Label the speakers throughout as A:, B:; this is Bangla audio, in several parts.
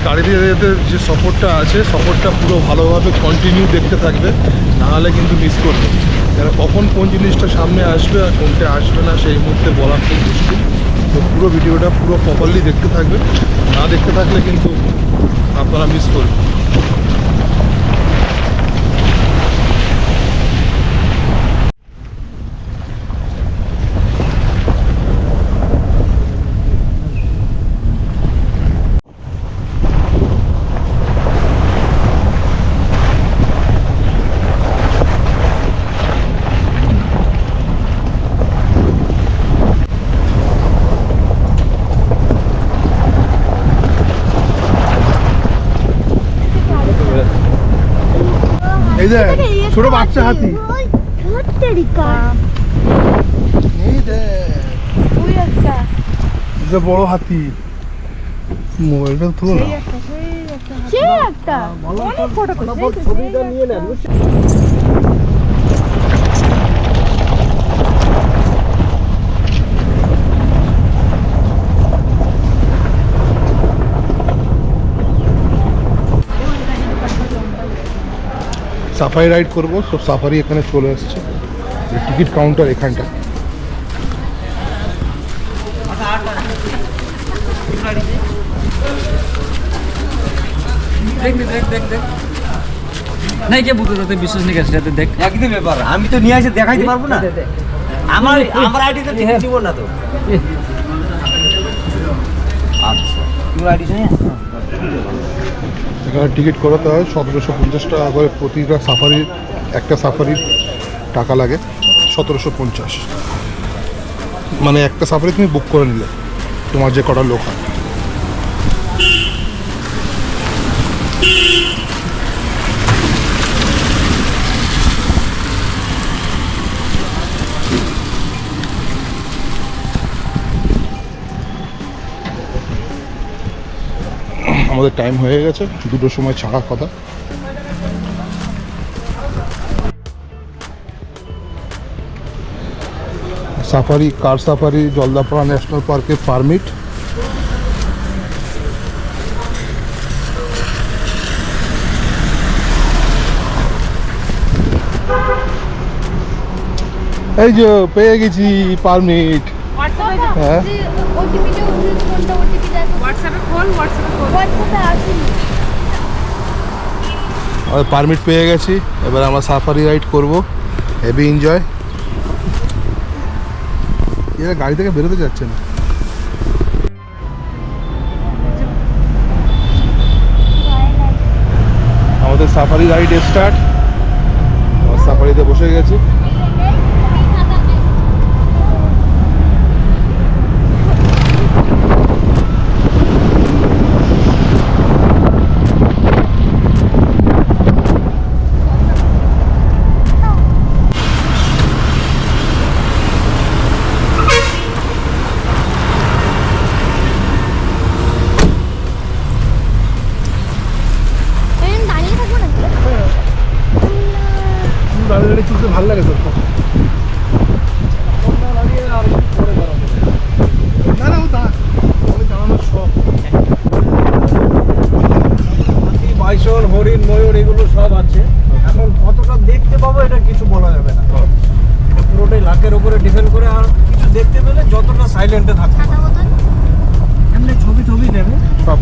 A: গাড়িতে যে সফরটা আছে, সফরটা পুরো ভালোভাবে কন্টিনিউ দেখতে থাকবে, নাহলে কিন্তু মিস করবে। কারণ কখন কোন জিনিসটা সামনে আসবে আর কোনটা আসবে না সেই মুহূর্তে বলা খুব মুশকিল। তো পুরো ভিডিওটা পুরো প্রপারলি দেখতে থাকবে, না দেখতে থাকলে কিন্তু আপনারা মিস করবেন। এই যে ছোট বাচ্চা হাতি, বড় হাতি। মোবাইলটা তুলো না, ছবিটা নিয়ে নেন। সাফারি রাইড করবো, সব সাফারি এখানে চলে আসছে। টিকিট কাউন্টার এখানটা।
B: বিশ্বাস নেই দেখ,
C: একদম ব্যাপার। আমি তো নিয়ে এসে দেখাইতে পারবো না, আমার আইডিতে টিকিট দিব না তো। আচ্ছা, তোমার আইডি চাই?
A: এখানে টিকিট করাতে হয় 1750 টাকা করে প্রতিটা সাফারির। একটা সাফারির টাকা লাগে 1750, মানে একটা সাফারি তুমি বুক করে নিলে তোমার যে কটা লোক হয়। আমাদের টাইম হয়ে গেছে, 2টোর সময় ছাড়ার কথা। সাফারি, কার সাফারি জলদাপাড়া ন্যাশনাল পার্কের পারমিট। এই যে পেয়ে গেছি পারমিট। হ্যাঁ, পারমিট পেয়ে গেছি। এবার আমরা সাফারি রাইড করব, হেভি এনজয়। এরা গাড়ি থেকে বেরোতে যাচ্ছে না। আমাদের সাফারি রাইড স্টার্ট। সাফারিতে বসে গেছি। দাঁড়িয়ে দাঁড়িয়ে চলতে ভালো লাগে তোর? না না, ও দাঁড়ানোর শখ।
C: বাইসন, হরিণ, ময়ূর এগুলো সব আছে। এখন কতটা দেখতে পাবো এটা কিছু বলা যাবে না, পুরোটাই লাকের উপরে ডিপেন্ড করে। আর কিছু দেখতে পেলে যতটা সাইলেন্টে থাকবে, এমনি ছবি ছবি নেবে
A: সব।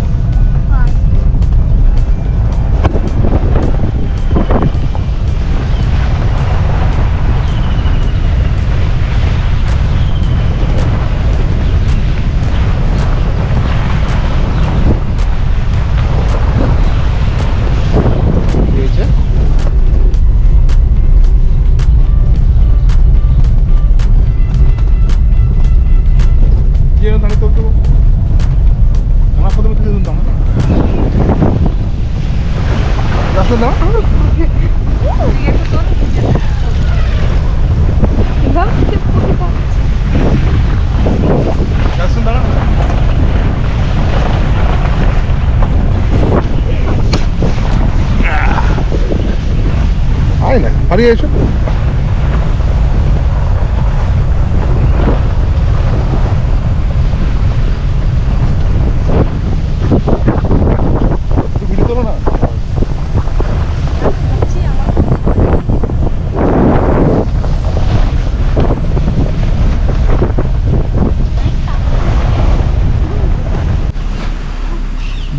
A: হারিয়ে এসো।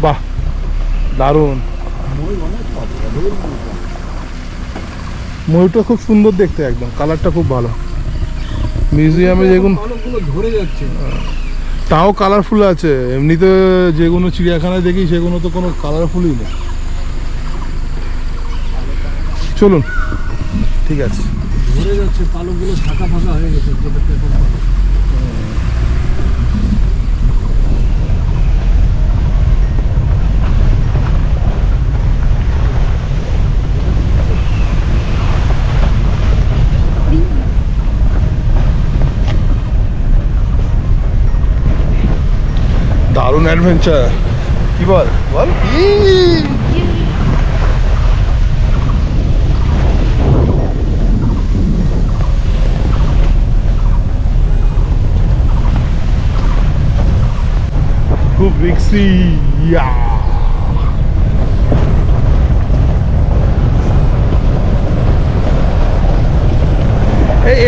A: বাহ, দারুণ। ময়ূরটা খুব সুন্দর দেখতে, একদম কালারটা খুব ভালো। মিউজিয়ামে যেগুলো
C: পালকগুলো ধরে যাচ্ছে।
A: তাও কালারফুল আছে, এমনিতে যেগুলো চিড়িয়াখানায় দেখি সেগুলো তো কোনো কালারফুলই নেই। চলুন, ঠিক আছে।
C: ধরে যাচ্ছে, পালকগুলো ফাঁকা ফাঁকা হয়ে গেছে, যেটা পেপার পালক।
A: দারুণ অ্যাডভেঞ্চার। কি বল বল কি? খুব রিক্সি। ইয়া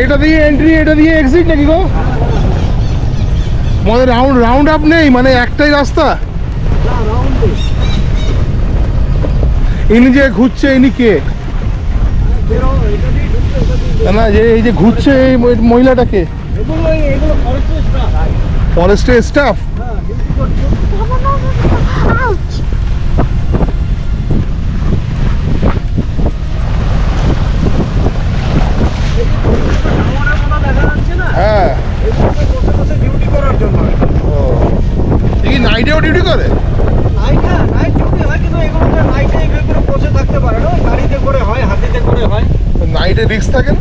A: এটা দিয়ে এন্ট্রি, এটা দিয়ে এক্সিট নাকি গো? মানে রাউন্ড আপ নেই, মানে একটাই রাস্তা।
C: না, রাউন্ডে।
A: ইনি যে ঘুরছে, ইনি কে?
C: বেরো, এটা দিয়ে ঢুকতে, এটা দিয়ে
A: না, যে এই যে ঘুরছে এই মহিলাটাকে
C: এগুলো ফরেস্টের স্টাফ।
A: ফরেস্টের স্টাফ।
C: হ্যাঁ, ডিউটি করছে।
D: Ouch!
C: টাওয়ারের মতো দেখা যাচ্ছে না?
A: হ্যাঁ।
C: এগুলোতে বসে বসে ডিউটি করার জন্য।
A: ও, এই কি নাইটেও ডিউটি করে?
C: নাইট ডিউটি হয়, কিন্তু এগুলোতে নাইটে এগুলো বসে থাকতে পারে না। গাড়িতে করে হয়, হাতিতে করে হয়।
A: নাইটে রিস্ক থাকে না?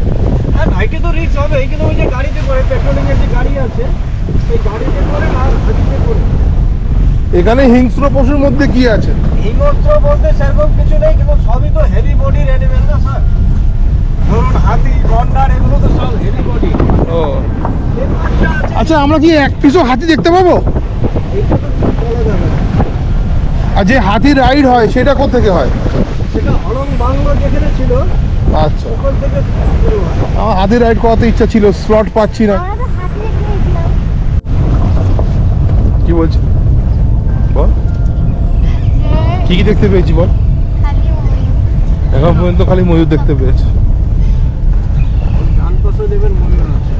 C: হ্যাঁ, নাইটে তো রিস্ক হবে, কিন্তু ওই যে গাড়িতে করে, পেট্রোলিং এর যে গাড়ি আছে, এই গাড়িতে করে আর হাতিতে করে।
A: এখানে হিংস্র পশুর মধ্যে কি আছে?
C: হিংস্র বলতে সেরকম কিছু নেই, কিন্তু সবই তো হেভি বডির অ্যানিমেল না স্যার। ধরুন হাতি, গন্ডার, এগুলো তো সব হেভি বডি।
A: ও আচ্ছা, আমরা কি এক পিসও হাতি দেখতে পাবো?
C: এইটা তো বলা যাবে না।
A: আর যে হাতি রাইড হয় সেটা কোত্থেকে হয়?
C: সেটা হলং বাংলো যেখানে ছিল,
A: আচ্ছা,
C: ওখান থেকে শুরু হয়।
A: আমার হাতি রাইড করাতে ইচ্ছা ছিল, স্লট পাচ্ছি না।
D: আমরা তো হাতি দেখে গেছিলাম।
A: কি বলছি বল, কি কি দেখতে পেয়েছি বল?
D: খালি ময়ূর।
A: এখন পর্যন্ত খালি ময়ূর দেখতে পেয়েছি।
C: ডান পাশে দেবেন ময়ূর আছে।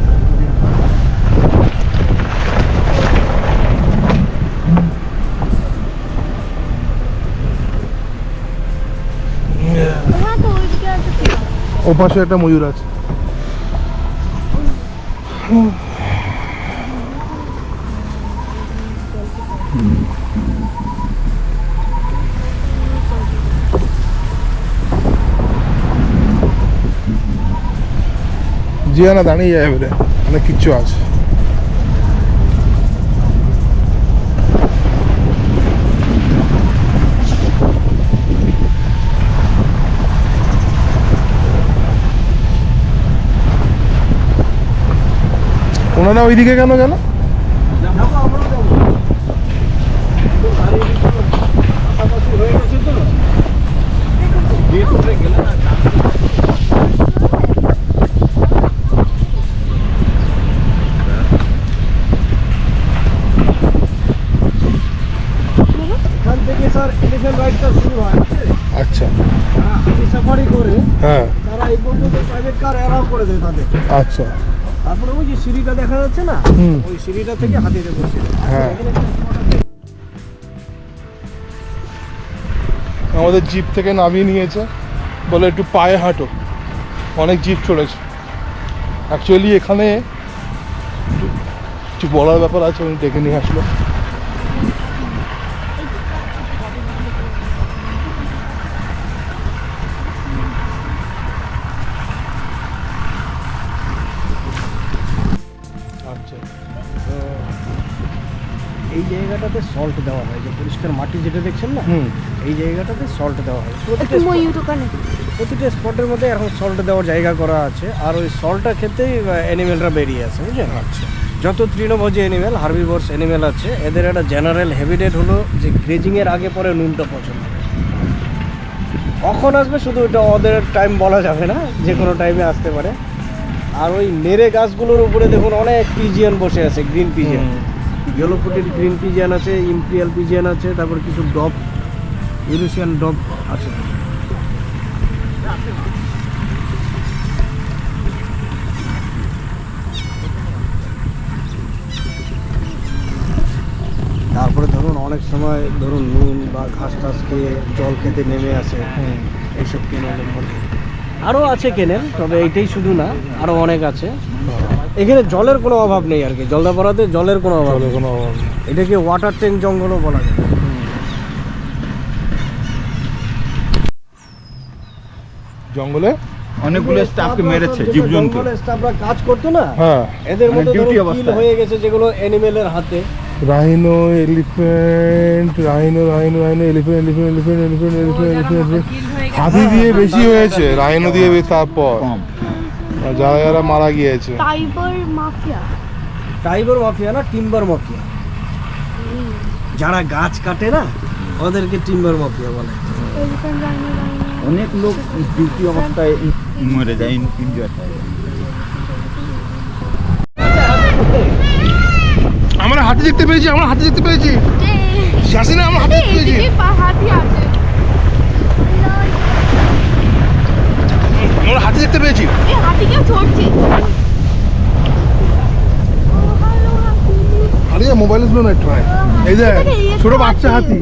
D: ওখানে তো ওইদিকে আছে তো।
A: ও পাশে একটা ময়ূর আছে। জিয়ানা দাঁড়িয়ে যায় এবারে, অনেক কিচ্ছু আছে। ওনারা ওইদিকে কেন গেল?
C: দেখো, আমরা যাবো। কিন্তু গাড়ি একটু পাশাপাশি হয়ে গেছে তো। গেট উপরে গেলে না, এখান থেকে স্যার এলিফ্যান্ট রাইডটা শুরু হয়।
A: আচ্ছা,
C: যারা হাতি সাফারি করে,
A: হ্যাঁ,
C: তারা এই পর্যন্ত প্রাইভেট কার অ্যালাউ করে দেয় তাদের।
A: আচ্ছা,
C: তারপরে ওই যে সিঁড়িটা দেখা যাচ্ছে না,
A: হুম।
C: ওই সিঁড়িটা থেকে হাতিতে বসে।
A: হ্যাঁ।
C: এখানে একটা spot আছে।
A: আমাদের জিপ থেকে নামিয়ে নিয়েছে, বলে একটু পায়ে হাঁটো। অনেক জিপ চলেছে। অ্যাকচুয়ালি এখানে কিছু বলার ব্যাপার আছে, উনি ডেকে নিয়ে আসলো। আচ্ছা,
C: এই জায়গাটাতে সল্ট দেওয়া হয়, যে পরিষ্কার মাটি যেটা দেখছেন না,
A: হুম,
C: এই জায়গাটাতে সল্ট দেওয়া হয়।
D: একটু ময়ূর ওখানে।
C: প্রতিটা স্পটের মধ্যে এখন সল্ট দেওয়ার জায়গা করা আছে, আর ওই সল্টটা খেতেই অ্যানিমেলরা বেরিয়ে আসে, বুঝলেন?
A: আচ্ছা,
C: যত তৃণভোজী অ্যানিমেল, হার্বিভোরস অ্যানিমেল আছে, এদের একটা জেনারেল হ্যাবিটেট হলো যে গ্রেজিংয়ের আগে পরে নুনটা পছন্দ করে। কখন আসবে শুধু এটা ওদের টাইম বলা যাবে না, যে কোনো টাইমে আসতে পারে। আর ওই নেড়ে গাছগুলোর উপরে দেখুন অনেক পিজিয়ান বসে আছে, গ্রিন পিজিয়ান।
A: হুম।
C: ইয়েলো ফুটেড গ্রিন পিজিয়ান আছে, ইম্পিরিয়াল পিজিয়ান আছে, তারপর কিছু ডব, ইউরেশিয়ান ডব আছে। তারপরে ধরুন অনেক সময় ধরুন নুন বা ঘাস টাস খেয়ে জল খেতে নেমে আসে, এইসব কেনেলের মধ্যে আরও আছে কেনেল, তবে এইটাই শুধু না, আরও অনেক আছে। এখানে জলের কোনো অভাব নেই আর কি, জলদাপাড়াতে জলের কোনো অভাব নেই।
A: কোনো অভাব নেই।
C: এটাকে ওয়াটার ট্যাঙ্ক জঙ্গলও বলা যায়।
A: জঙ্গলে
E: অনেকগুলো স্টাফকে মেরেছে, জীবজন্তু।
C: জঙ্গলে স্টাফরা কাজ করতো না,
A: হ্যাঁ,
C: এদের মধ্যে
E: ডিউটি
C: কিল
E: অবস্থায়
C: হয়ে গেছে যেগুলো অ্যানিমেলের হাতে।
A: রাইনো, এলিফ্যান্ট, রাইনো, এলিফ্যান্ট, হাতি দিয়ে বেশি হয়েছে, রাইনো দিয়ে তারপর
E: কম।
A: যারা যারা মারা গিয়েছে।
D: টাইবার মাফিয়া।
C: টাইবার মাফিয়া না, টিম্বার মাফিয়া। যারা গাছ কাটে না ওদেরকে টিম্বার মাফিয়া বলে।
D: এলিফ্যান্ট রাইনো
E: অনেক লোক ডিউটি অবস্থায় মরে যায়, ইনজুয়ার হয়।
A: আমরা হাতি দেখতে পেয়েছি, আমরা হাতি দেখতে পেয়েছি। শাসি না, আমরা হাতি দেখতে পেয়েছি।
D: হাতি আছে।
A: আমরা হাতি দেখতে পেয়েছি।
D: এই হাতি কেউ চড়ছে।
A: আরে মোবাইলে ছিল না একটু, এই যে ছোট বাচ্চা হাতি।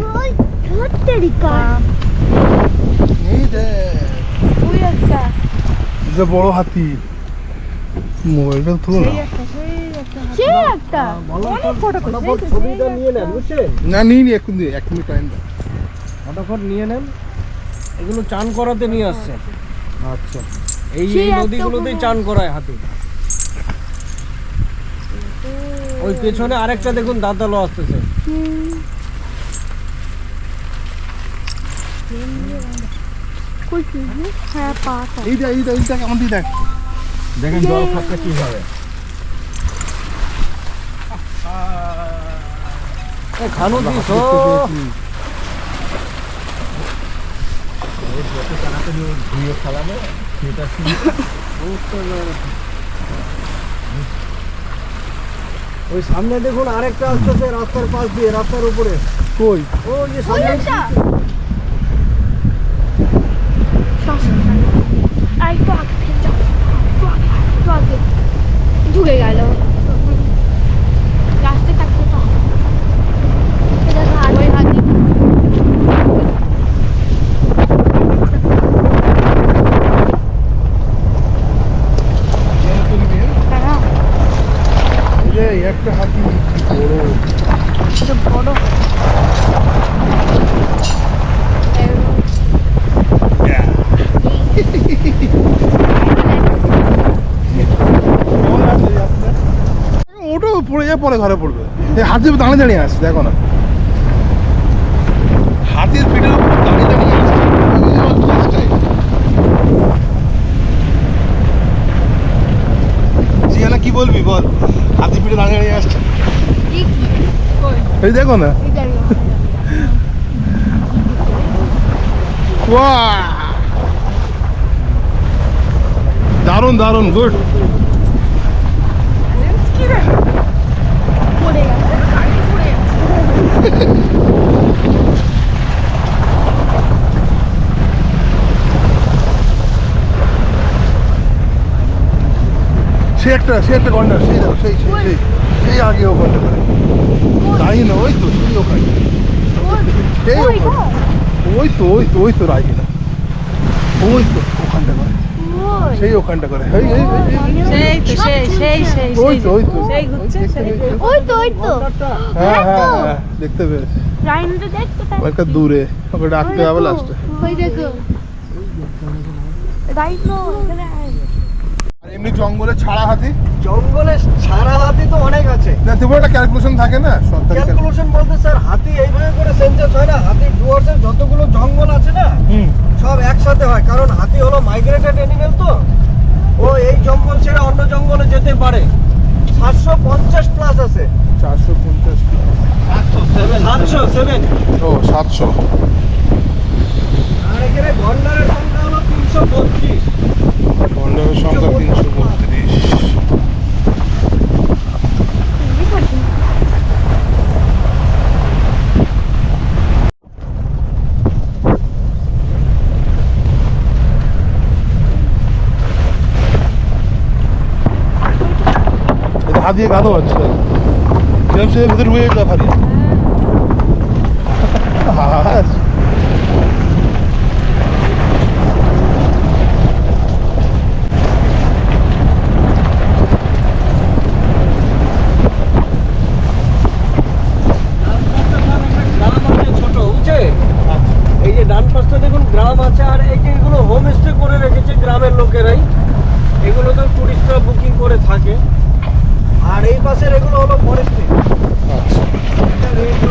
D: ধত্তেরিকা।
A: এই দেখ,
D: ওই একটা।
A: যে বড় হাতি। মোবাইলটা তুলো না।
D: সেই একটা। অনেক ফটো
C: ফটাফট ছবিটা নিয়ে নেন, বুঝছেন?
A: না নিয়ে নি, এখন দিয়ে 1 মিনিট টাইম দাও।
C: ফটাফট নিয়ে নেন, এগুলো চান করাতে নিয়ে আসছে।
A: আচ্ছা,
C: এই
D: সেই
C: এই
D: এত
C: নদীগুলোতেই
D: বড়।
C: চান করায় হাতি। ওই পেছনে আরেকটা দেখুন দাঁতালো আসতেছে।
D: কই কি? হ্যাঁ পাতা।
A: এই দেখ, এই দেখ কেমন দিয়ে দেখ।
E: দেখেন জল খাচ্ছে কিভাবে।
C: খানু দিস
E: ধুয়ে ফেলাবে সেটা
C: ওই সামনে দেখুন আরেকটা আসতেছে রাস্তার পাশ দিয়ে, রাস্তার উপরে।
A: কই?
C: ও যে
D: ওই
C: সামনে
D: একটা। আরেকটু আগে থেকে যাও। একটু আগে। ঢুকে গেল। রাস্তায় থাকতে তো। এটা ওই হাতি। হ্যাঁ,
A: এই যে একটা হাতি বড়।
D: এটা বড়।
A: ওটা পড়ে যায়, পরে ঘরে পড়বে। এই হাতি দাঁড়িয়ে দাঁড়িয়ে আসছে, দেখো না, হাতির পিঠের উপর দাঁড়িয়ে দাঁড়িয়ে আসছে। জিয়ানা কি বলবি বল, হাতি পিঠে দাঁড়িয়ে দাঁড়িয়ে আসছে। এই দেখো না, বাহ, দারুণ দারুণ, গুড।
D: পড়ে গেল।
A: সে একটা কর্নার, সেই দেখো, সেই আগে ওখানটা করে তাই না, ওই তো সেই ওখানে, সেই ওখানে, ওই তো রাইনা, ওই তো ওখানটা করে, সেই ওখানটা করে, ওই তো হ্যাঁ হ্যাঁ হ্যাঁ, দেখতে পেয়েছি।
D: রাইনোটা দেখতে পাই।
A: একটা দূরে ওকে ডাকতে হবে লাস্টে।
D: ওই দেখো। রাইনো এখানে আয়।
A: আর এমনি জঙ্গলে ছাড়া হাতি,
C: জঙ্গলে ছাড়া হাতি তো অনেক আছে।
A: না তবু একটা ক্যালকুলেশন থাকে না, সরকারি
C: ক্যালকুলেশন বলতে স্যার হাতি এইভাবে করে সেন্সাস হয় না, হাতি ডুয়ার্সের যতগুলো জঙ্গল আছে না সব একসাথে হয়, কারণ হাতি হলো মাইগ্রেটেড অ্যানিমেল, তো ও এই জঙ্গল ছেড়ে অন্য জঙ্গলে যেতে পারে। 750 প্লাস আছে।
A: 450,
C: 707।
A: ও 700।
C: আর এখানে গন্ডারের সংখ্যা হলো 332।
A: গন্ডারের সংখ্যা 332। দিয়ে গানও হচ্ছে কিরম সে ভেতরে ঢুকে গেছিল ফারি
C: গ্রাম আছে ছোট বুঝছে এই যে ডান পাশটা দেখুন গ্রাম আছে আর এই যে এগুলো হোমস্টে করে রেখেছে গ্রামের লোকেরাই এগুলো তো টুরিস্টরা বুকিং করে থাকে আর এই পাশের এগুলো হলো ফরেস্টে
A: আচ্ছা দেখি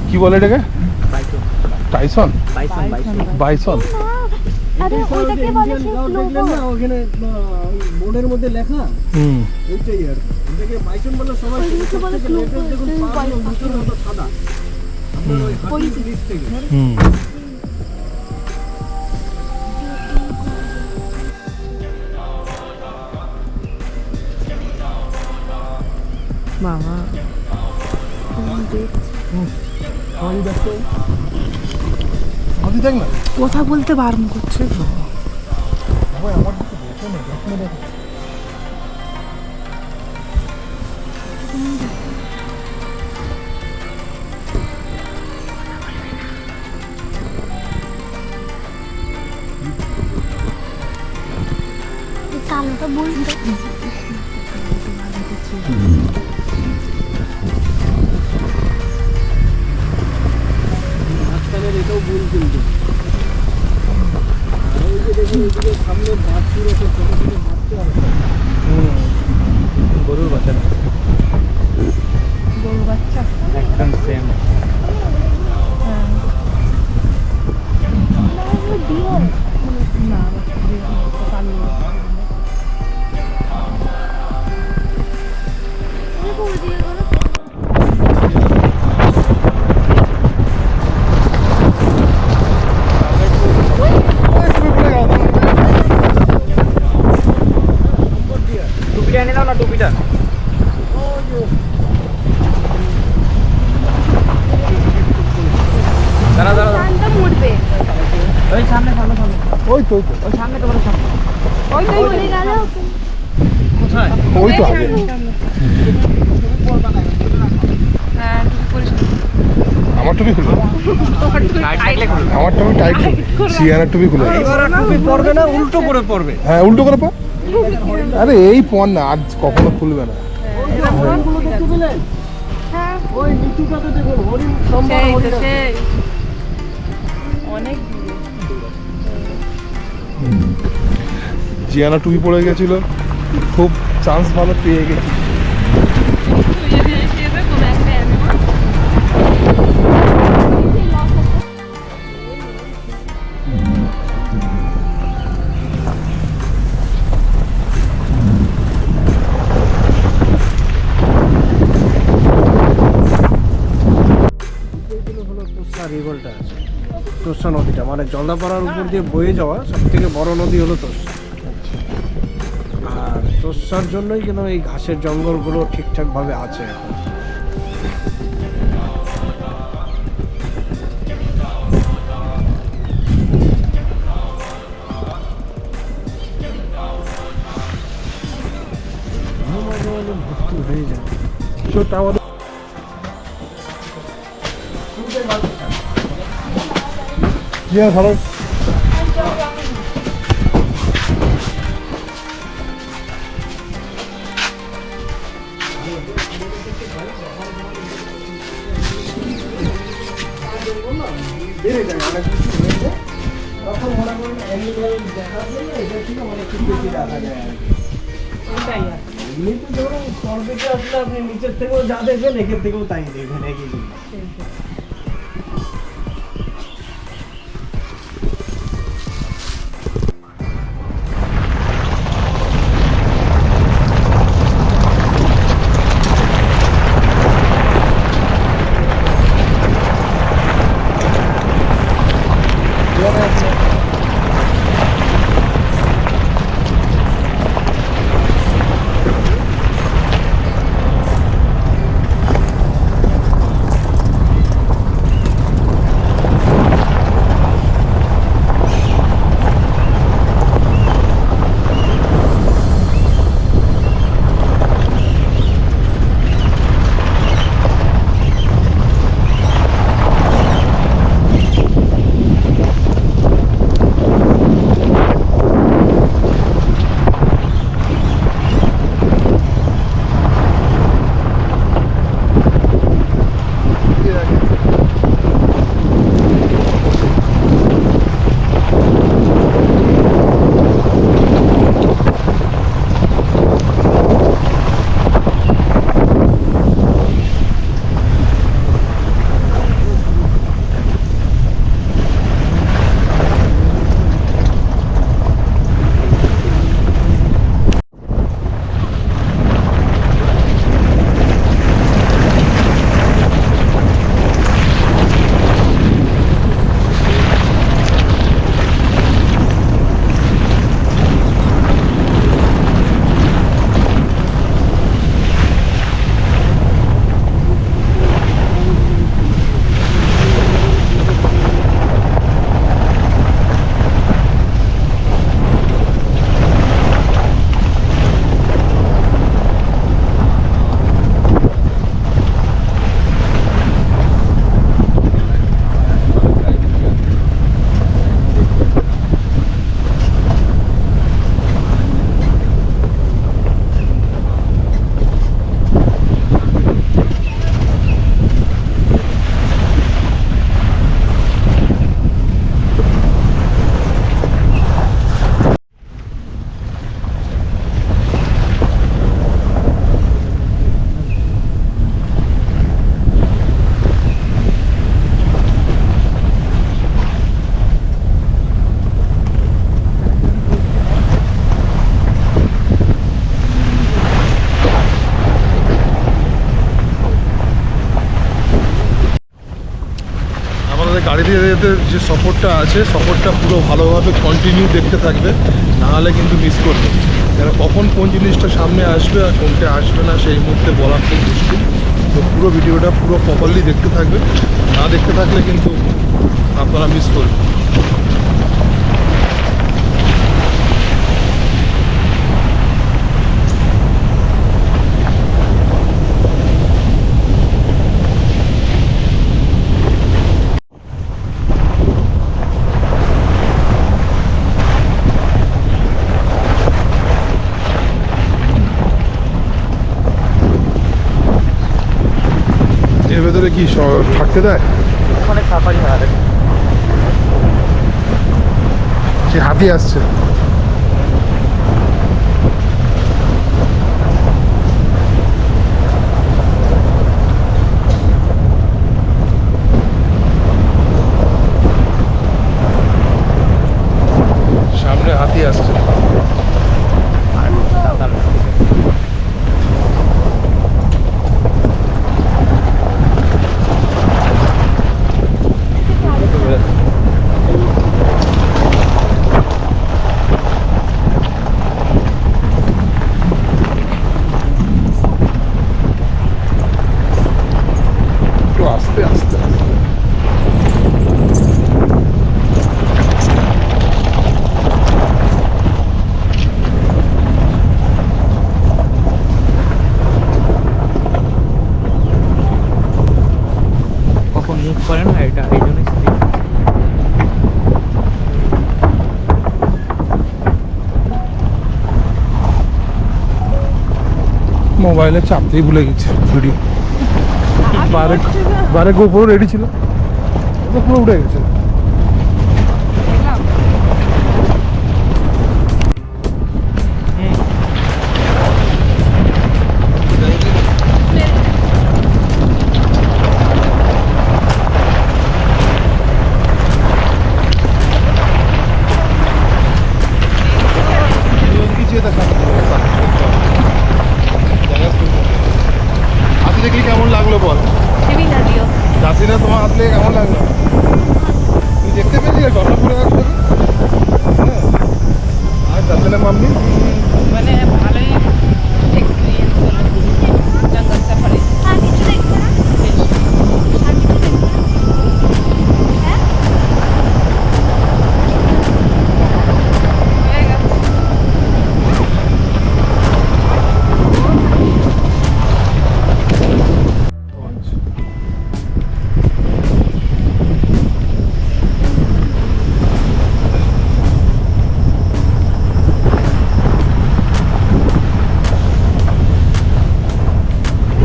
A: কি বলে এটাকে টাইসন বাইসন
D: আরে ওইটাকে বলে সে
C: দেখলেন না ওখানে বোর্ডের মধ্যে লেখা
A: হুম
C: ওইটাই আর ওটাকে বাইসন বলে সবাই
D: ওইটাকে বলে
C: লেটেস্ট দেখুন পাঁচ মুখের মতো সাদা আপনার ওই হাতির নিচ থেকে
A: হুম
D: বাবা
A: হাতি দেখ না
D: কথা বলতে বারণ করছে কালোটা বলতে
C: মাঝখানের এটাও ভুল কিন্তু আর ওই যে দেখুন ওইদিকে সামনে বাচ্চু রয়েছে ছোট ছোট বাচ্চা আছে
B: গরুর বাচ্চা না
D: গরু বাচ্চা
B: একদম সেম টুপিটা এনে দাও না টুপিটা দাঁড়া দাঁড়া
D: ঠান্ডা মরবে
B: ওই সামনে সামনে সামনে
A: ওই তো
B: ওই সামনে তোমার সামনে
D: ওই তো মরে গেল
C: কোথায়
A: ওই তো আগে
D: হ্যাঁ
A: আমার টুপি খুলবে আমার টুপি টাইট খুলবে সিয়ানার টুপি খুলে
C: এবার আর টুপি পরবে না উল্টো করে পরবে
A: হ্যাঁ উল্টো করে পা আরে এই পন না আজ কখনো খুলবে না
C: হরিণগুলো দেখতে পেলেন
D: হ্যাঁ
C: ওই নিচুটাতে দেখুন হরিণ সম্বর হরিণ আছে।
D: অনেক
A: জিয়ানা টুপি পড়ে গেছিল খুব চান্স ভালো পেয়ে গেছি
C: এইগুলো হলো তোষা রিভারটা আছে তোষা নদীটা মানে জলদাপাড়ার উপর দিয়ে বয়ে যাওয়া সব থেকে বড় নদী হলো তোষা আর তোষার জন্যই কেন এই ঘাসের জঙ্গলগুলো ঠিকঠাক ভাবে আছে এখন মাঝে মাঝে ভর্তি হয়ে যায়
A: ছোট আমাদের ভালো
C: বেড়ে যায় অনেক কিছু হয়ে যায়, তখন মনে করেন অ্যানিমেল দেখার জন্য এটা থেকে অনেক কিছু বেশি দেখা যায় আর কি।
B: ওটাই আর
C: এমনিতে ধরুন সরবেটে আসলে আপনি নিচের থেকেও যা দেখবেন একের থেকেও তাই দেখবেন একই জিনিস।
A: গাড়িতে যেতে যে সফরটা আছে সফরটা পুরো ভালোভাবে কন্টিনিউ দেখতে থাকবে, নাহলে কিন্তু মিস করবে। কারণ কখন কোন জিনিসটা সামনে আসবে আর কোনটা আসবে না সেই মুহূর্তে বলা খুব মুশকিল। তো পুরো ভিডিওটা পুরো প্রপারলি দেখতে থাকবে, না দেখতে থাকলে কিন্তু আপনারা মিস করবেন। এর ভেতরে কি থাকতে দেয়?
B: ওখানে সাফারি হয় আর
A: সে হাতি আসছে। সামনে হাতি আসছে। আস্তে আস্তে
B: কখন মুভ করে না এটা এই জন্য
A: মোবাইলে চাপতেই ভুলে গেছি ভিডিও। বারে গোপুর রেডি ছিল। তো পুরো উঠে গেছে। হাতে দেখলি কেমন লাগলো বল?
D: হেভি লাগলো।
A: জাসিনা তোমার হাত লেগে কেমন লাগলো? তুই দেখতে পেয়েছি ডলার পরে আসলে হ্যাঁ। আর জাসিনা মাম্মি
F: মানে ভালোই এক্সপিরিয়েন্স হলো জঙ্গল সাফারি।
D: আর কিছু দেখবে না? আর কিছু দেখবে না? হ্যাঁ?
F: হয়ে গেছে।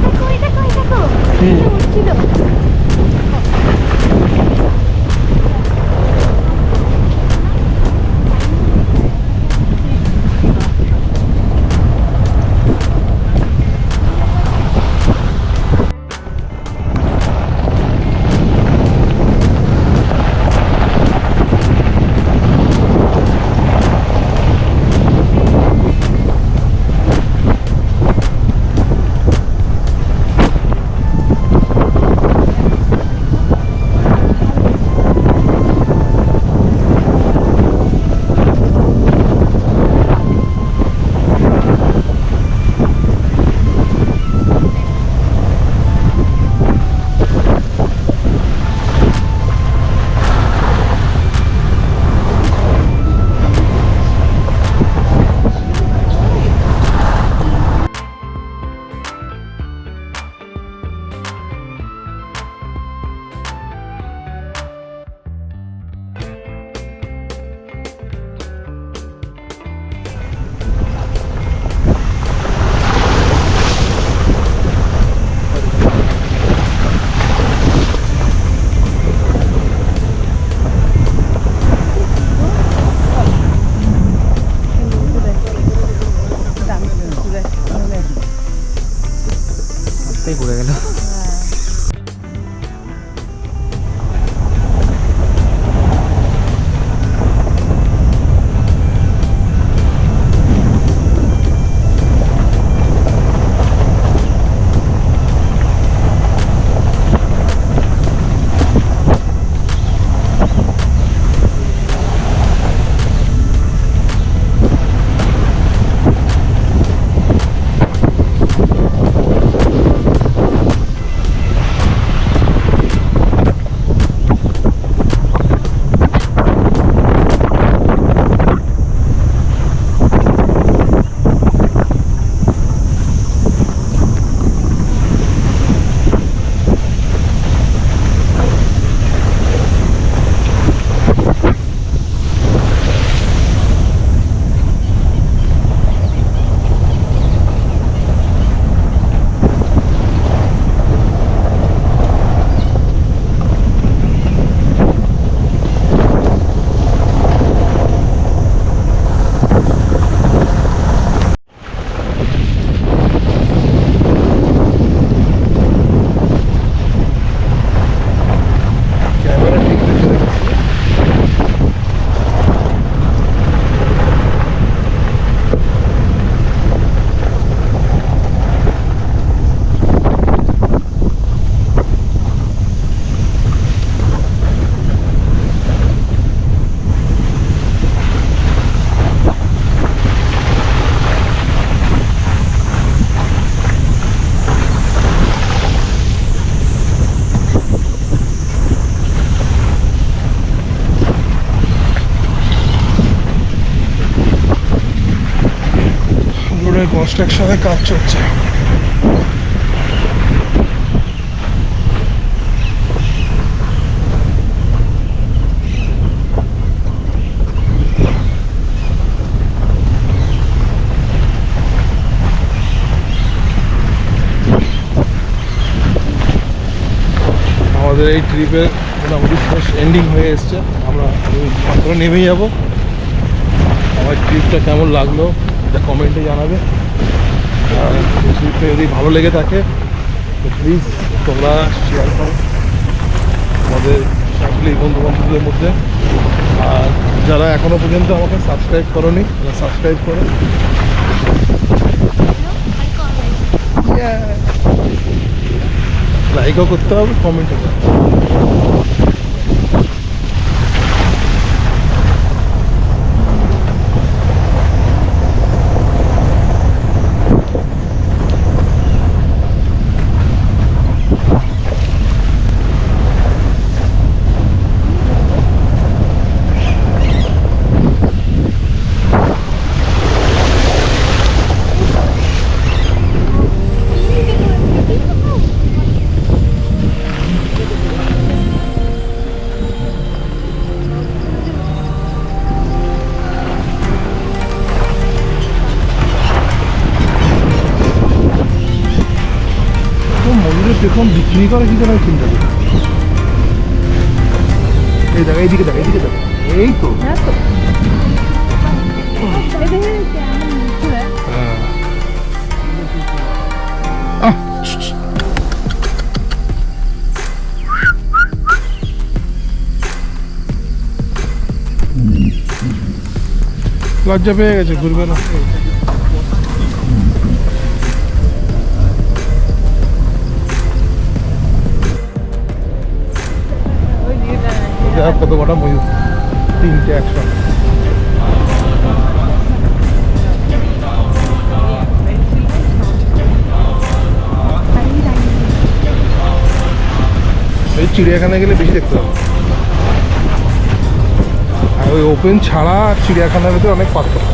D: দেখো, এই দেখো, এই দেখো। এই যে উঠছিল।
B: রাস্তায় ঘুরে গেল।
A: ক্যামেরা ঠিক রেখে রেখেছি। রোডের কনস্ট্রাকশনের কাজ চলছে। আমাদের এই ট্রিপের মোটামুটি শেষ এন্ডিং হয়ে এসছে। আমরা মাত্র নেমেই যাবো। আমার ট্রিপটা কেমন লাগলো এটা কমেন্টে জানাবে। আর ট্রিপটা যদি ভালো লেগে থাকে তো প্লিজ তোমরা শেয়ার করো আমাদের ফ্যামিলি বন্ধু বান্ধবদের মধ্যে। আর যারা এখনও পর্যন্ত আমাকে সাবস্ক্রাইব করোনি তারা সাবস্ক্রাইব করো। লাইকও করতে হবে, কমেন্টও করতে হবে। ময়ূরের পেখম বিক্রি করে কি করে চিন্তা করি। এই দেখো এইদিকে দেখো, এইদিকে দেখো, এই তো হ্যাঁ। লজ্জা পেয়ে গেছে, ঘুরবে না। কত কটা ময়ূর, 3টে একসাথে। এই চিড়িয়াখানায় গেলে বেশি দেখতে হবে। আর ওই ওপেন ছাড়া চিড়িয়াখানার ভিতরে অনেক পার্থক্য।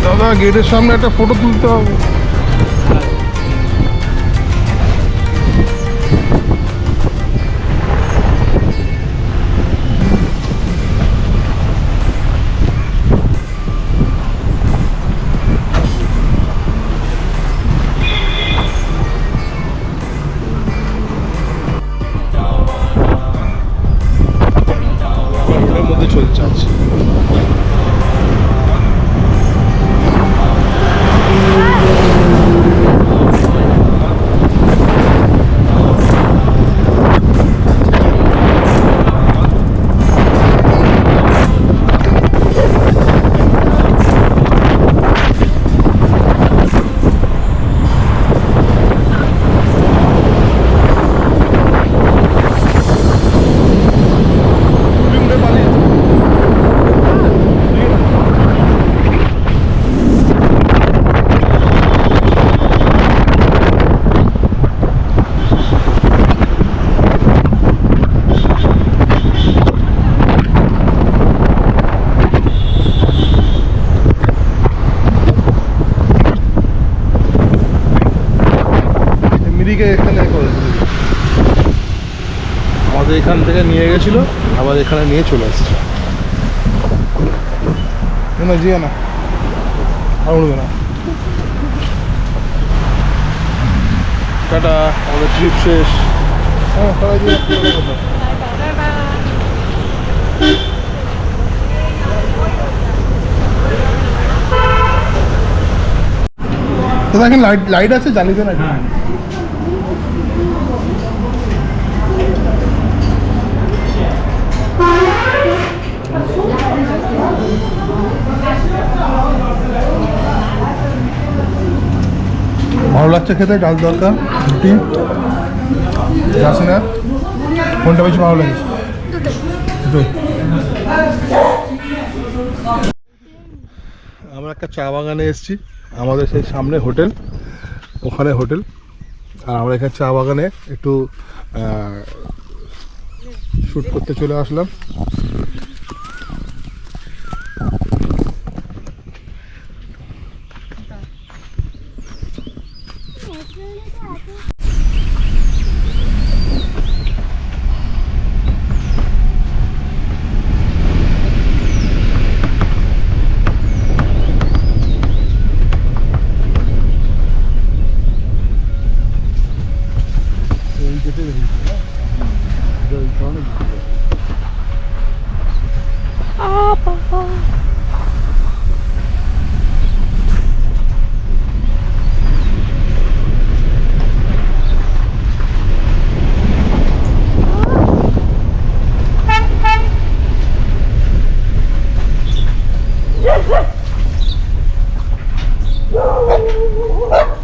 A: দাদা গেটের সামনে একটা ফটো তুলতে হবে। ওটার মধ্যে চলছে আছে। এখানে আমাদের এখান থেকে নিয়ে গেছিল, আবার এখানে নিয়ে চলে আসছে। না জিয়া না, আর উঠবে না। টাটা, আমাদের ট্রিপ শেষ। হ্যাঁ সবাই দাদা এখন লাইট আছে জানিয়ে না। ভালো লাগছে খেতে, ডাল দরকার, রুটি, যাস না। কোনটা বেশি ভালো লাগে? আমরা একটা চা বাগানে এসেছি, আমাদের সেই সামনে হোটেল, ওখানে হোটেল। আর আমরা এখানে চা বাগানে একটু শ্যুট করতে চলে আসলাম।
D: বাবা
C: Oh,